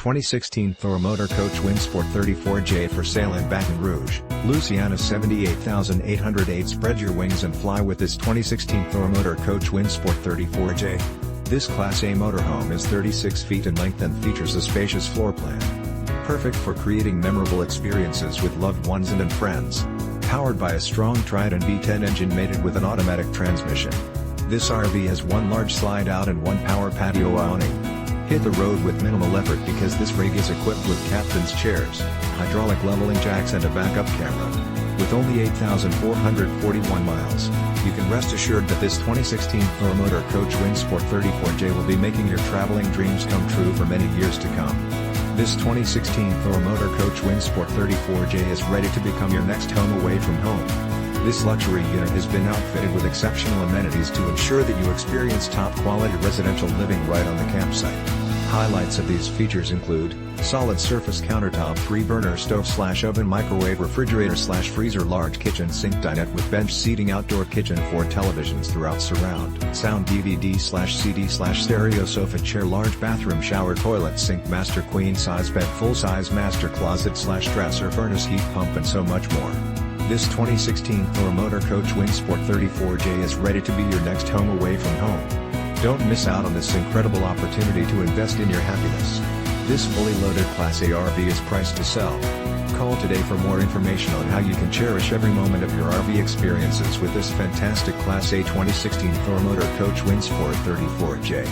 2016 Thor Motor Coach Windsport 34J for sale in Baton Rouge, Lousiana 78,808. Spread your wings and fly with this 2016 Thor Motor Coach Windsport 34J. This Class A motorhome is 36 feet in length and features a spacious floor plan. Perfect for creating memorable experiences with loved ones and friends. Powered by a strong Triton V10 engine mated with an automatic transmission. This RV has one large slide out and one power patio awning. Hit the road with minimal effort because this rig is equipped with captain's chairs, hydraulic leveling jacks and a backup camera. With only 8,441 miles, you can rest assured that this 2016 Thor Motor Coach Windsport 34J will be making your traveling dreams come true for many years to come. This 2016 Thor Motor Coach Windsport 34J is ready to become your next home away from home. This luxury unit has been outfitted with exceptional amenities to ensure that you experience top-quality residential living right on the campsite. Highlights of these features include solid Surface CountertopThree Burner Stove / OvenMicrowaveRefrigerator / FreezerLarge kitchen SinkDinette with bench seating, outdoor kitchen, 4 televisions ThroughoutSurround, SoundDVD / CD / StereoSofaChairLarge, BathroomShowerToiletSinkMaster, queen size bed, full size master closet / DresserFurnaceheat pump, and so much more. This 2016 Thor Motor Coach Windsport 34J is ready to be your next home away from home. Don't miss out on this incredible opportunity to invest in your happiness. This fully loaded Class A RV is priced to sell. Call today for more information on how you can cherish every moment of your RV experiences with this fantastic Class A 2016 Thor Motor Coach Windsport 34J.